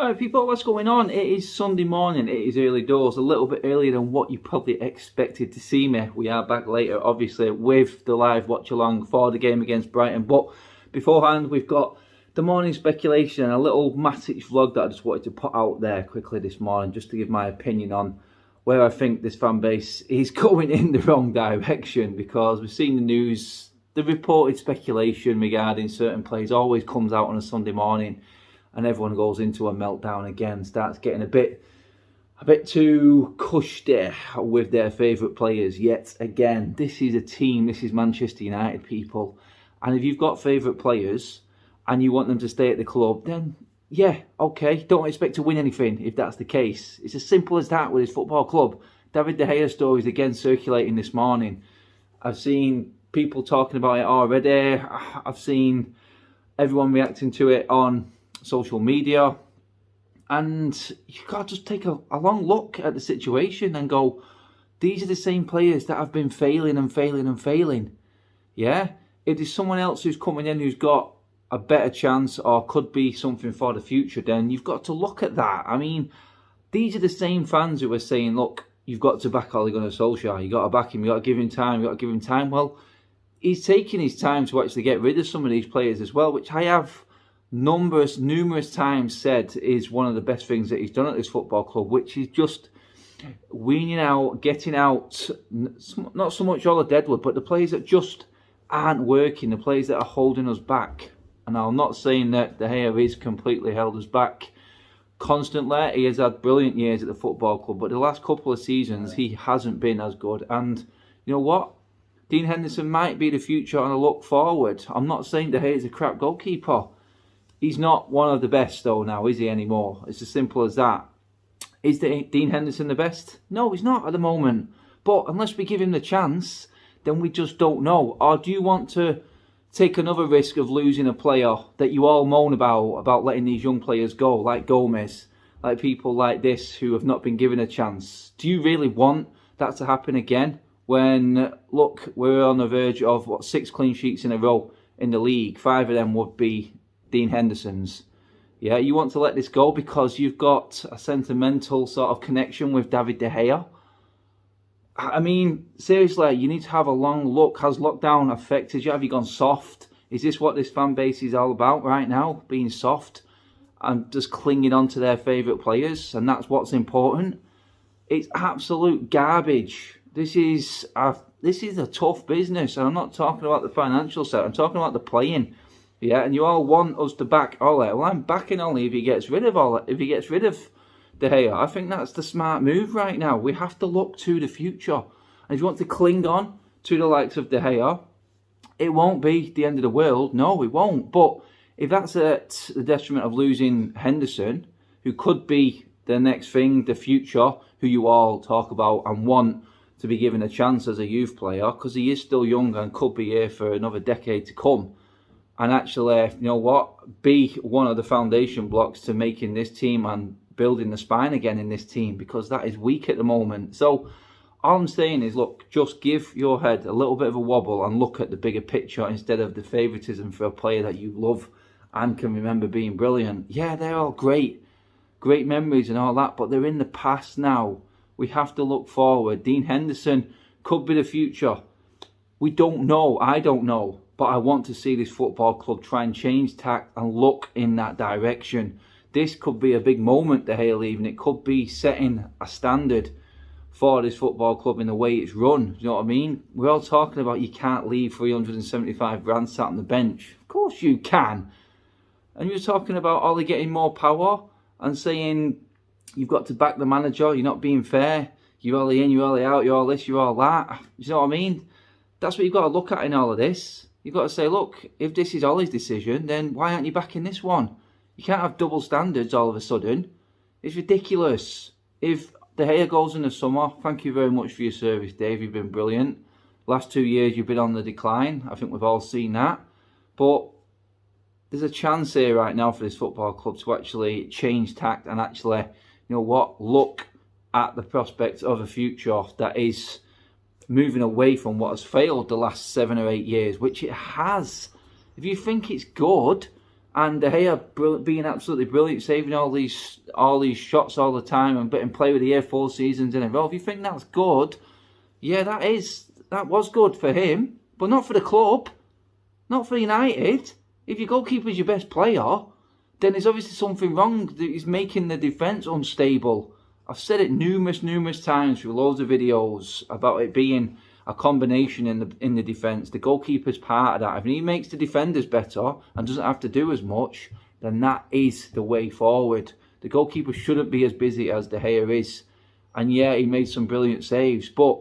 Alright people, what's going on? It is Sunday morning, it is early doors, a little bit earlier than what you probably expected to see me. We are back later, obviously, with the live watch along for the game against Brighton. But beforehand, we've got the morning speculation and a little Matic vlog that I just wanted to put out there quickly this morning, just to give my opinion on where I think this fan base is going in the wrong direction. Because we've seen the news, the reported speculation regarding certain players always comes out on a Sunday morning, and everyone goes into a meltdown again, starts getting a bit too cushy with their favourite players yet again. This is a team, this is Manchester United, people. And if you've got favourite players and you want them to stay at the club, then yeah, okay, don't expect to win anything if that's the case. It's as simple as that with his football club. David De Gea stories again circulating this morning. I've seen people talking about it already. I've seen everyone reacting to it on social media, and you've got to just take a long look at the situation and go, these are the same players that have been failing and failing and failing. Yeah, if there's someone else who's coming in who's got a better chance or could be something for the future, then you've got to look at that. I mean, these are the same fans who are saying, look, you've got to back Ole Gunnar Solskjaer, you've got to back him, you've got to give him time, you've got to give him time. Well, he's taking his time to actually get rid of some of these players as well, which I have numerous times said is one of the best things that he's done at this football club, which is just weaning out, getting out, not so much all the deadwood, but the players that just aren't working, the players that are holding us back. And I'm not saying that De Gea is completely held us back constantly. He has had brilliant years at the football club, but the last couple of seasons he hasn't been as good. And you know what? Dean Henderson might be the future on a look forward. I'm not saying De Gea is a crap goalkeeper. He's not one of the best though now, is he, anymore? It's as simple as that. Is Dean Henderson the best? No, he's not at the moment. But unless we give him the chance, then we just don't know. Or do you want to take another risk of losing a player that you all moan about letting these young players go, like Gomez, like people like this who have not been given a chance? Do you really want that to happen again? When, look, we're on the verge of, 6 clean sheets in a row in the league. 5 of them would be Dean Henderson's. Yeah, you want to let this go because you've got a sentimental sort of connection with David De Gea? I mean, seriously, you need to have a long look. Has lockdown affected you? Have you gone soft? Is this what this fan base is all about right now? Being soft and just clinging on to their favourite players, and that's what's important? It's absolute garbage. This is a tough business, and I'm not talking about the financial side. I'm talking about the playing. Yeah, and you all want us to back Ole. Well, I'm backing Ole if he gets rid of Ole, if he gets rid of De Gea. I think that's the smart move right now. We have to look to the future. And if you want to cling on to the likes of De Gea, it won't be the end of the world. No, it won't. But if that's at the detriment of losing Henderson, who could be the next thing, the future, who you all talk about and want to be given a chance as a youth player, because he is still young and could be here for another decade to come, and actually, you know what, be one of the foundation blocks to making this team and building the spine again in this team, because that is weak at the moment. So all I'm saying is, look, just give your head a little bit of a wobble and look at the bigger picture instead of the favouritism for a player that you love and can remember being brilliant. Yeah, they're all great memories and all that, but they're in the past now. We have to look forward. Dean Henderson could be the future. We don't know. I don't know. But I want to see this football club try and change tack and look in that direction. This could be a big moment, De Gea leaving. It could be setting a standard for this football club in the way it's run. You know what I mean? We're all talking about you can't leave 375 grand sat on the bench. Of course you can. And you're talking about Ole getting more power and saying you've got to back the manager, you're not being fair, you're Ole in, you're Ole out, you're all this, you're all that. You know what I mean? That's what you've got to look at in all of this. You've got to say, look, if this is Ole's decision, then why aren't you backing this one? You can't have double standards all of a sudden. It's ridiculous. If De Gea goes in the summer, thank you very much for your service, Dave. You've been brilliant. Last 2 years, you've been on the decline. I think we've all seen that. But there's a chance here right now for this football club to actually change tact and actually, you know what, look at the prospect of a future that is moving away from what has failed the last 7 or 8 years, which it has. If you think it's good And De Gea being absolutely brilliant, saving all these shots all the time and play with the air 4 seasons in a row. If you think that's good, yeah, that was good for him, but not for the club, not for United. If your goalkeeper's your best player, then there's obviously something wrong. He's making the defence unstable. I've said it numerous times through loads of videos about it being a combination in the defence. The goalkeeper's part of that. If he makes the defenders better and doesn't have to do as much, then that is the way forward. The goalkeeper shouldn't be as busy as De Gea is. And yeah, he made some brilliant saves, but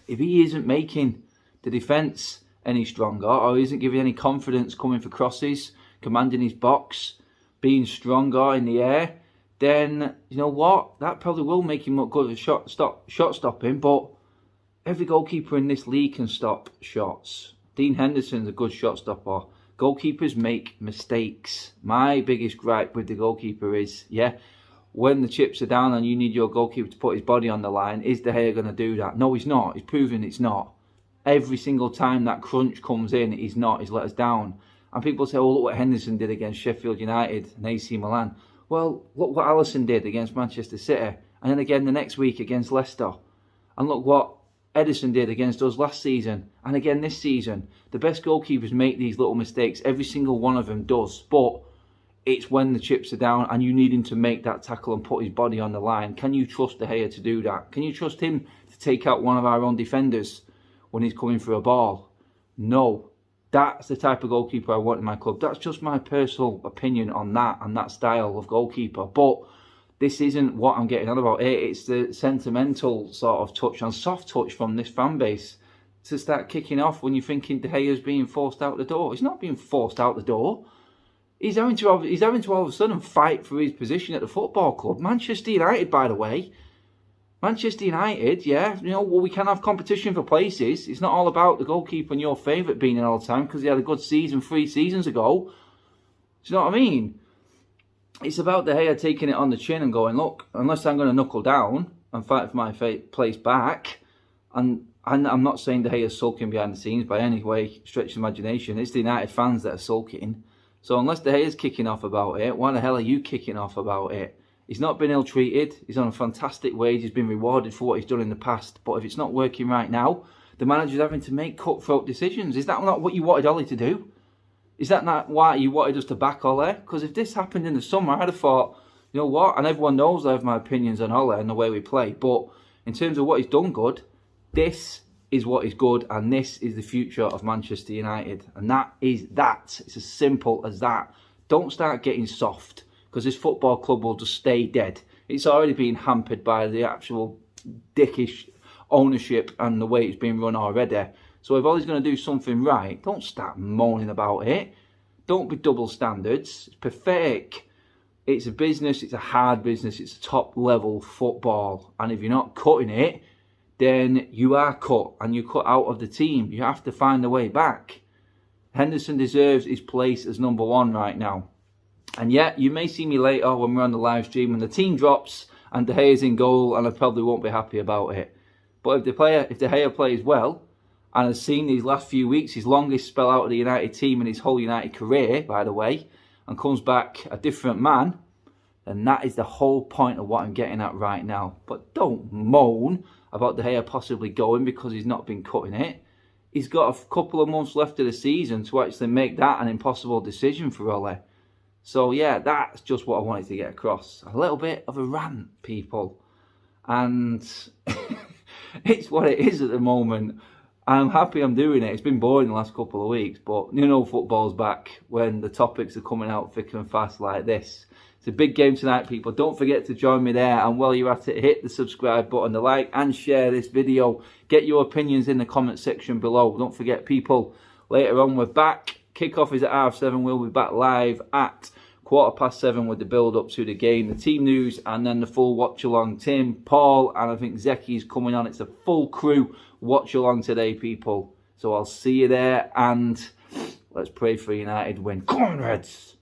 if he isn't making the defence any stronger, or isn't giving any confidence coming for crosses, commanding his box, being stronger in the air, then you know what? That probably will make him look good at shot stopping, but every goalkeeper in this league can stop shots. Dean Henderson's a good shot stopper. Goalkeepers make mistakes. My biggest gripe with the goalkeeper is, yeah, when the chips are down and you need your goalkeeper to put his body on the line, is De Gea going to do that? No, he's not. He's proven it's not. Every single time that crunch comes in, he's not. He's let us down. And people say, oh, look what Henderson did against Sheffield United and AC Milan. Well, look what Alisson did against Manchester City. And then again the next week against Leicester. And look what Henderson did against us last season. And again this season. The best goalkeepers make these little mistakes. Every single one of them does. But it's when the chips are down and you need him to make that tackle and put his body on the line. Can you trust De Gea to do that? Can you trust him to take out one of our own defenders when he's coming for a ball? No. That's the type of goalkeeper I want in my club. That's just my personal opinion on that and that style of goalkeeper. But this isn't what I'm getting on about here. It's the sentimental sort of touch and soft touch from this fan base to start kicking off when you're thinking De Gea's being forced out the door. He's not being forced out the door. He's having to all of a sudden fight for his position at the football club. Manchester United, by the way. Manchester United, yeah, you know, well, we can have competition for places. It's not all about the goalkeeper and your favourite being in all the time because he had a good season 3 seasons ago. Do you know what I mean? It's about De Gea taking it on the chin and going, look, unless I'm going to knuckle down and fight for my place back, and I'm not saying De Gea's sulking behind the scenes by any way, stretch the imagination. It's the United fans that are sulking. So unless De Gea's kicking off about it, why the hell are you kicking off about it? He's not been ill-treated. He's on a fantastic wage. He's been rewarded for what he's done in the past. But if it's not working right now, the manager's having to make cutthroat decisions. Is that not what you wanted Ollie to do? Is that not why you wanted us to back Ollie? Because if this happened in the summer, I'd have thought, you know what? And everyone knows I have my opinions on Ollie and the way we play. But in terms of what he's done good, this is what is good. And this is the future of Manchester United. And that is that. It's as simple as that. Don't start getting soft, because this football club will just stay dead. It's already been hampered by the actual dickish ownership and the way it's been run already. So if Ollie's going to do something right, don't start moaning about it. Don't be double standards. It's pathetic. It's a business. It's a hard business. It's a top level football. And if you're not cutting it, then you are cut and you're cut out of the team. You have to find a way back. Henderson deserves his place as number 1 right now. And yeah, you may see me later when we're on the live stream and the team drops and De Gea's in goal, and I probably won't be happy about it. But if De Gea plays well and has seen these last few weeks, his longest spell out of the United team in his whole United career, by the way, and comes back a different man, then that is the whole point of what I'm getting at right now. But don't moan about De Gea possibly going because he's not been cutting it. He's got a couple of months left of the season to actually make that an impossible decision for Ollie. So yeah, that's just what I wanted to get across. A little bit of a rant, people. And it's what it is at the moment. I'm happy I'm doing it. It's been boring the last couple of weeks, but you know football's back when the topics are coming out thick and fast like this. It's a big game tonight, people. Don't forget to join me there. And while you're at it, hit the subscribe button, the like, and share this video. Get your opinions in the comment section below. Don't forget, people, later on we're back. Kickoff is at 7:30. We'll be back live at 7:15 with the build-up to the game, the team news, and then the full watch-along. Tim, Paul, and I think Zeki's coming on. It's a full crew watch-along today, people. So I'll see you there, and let's pray for United win. Come on, Reds!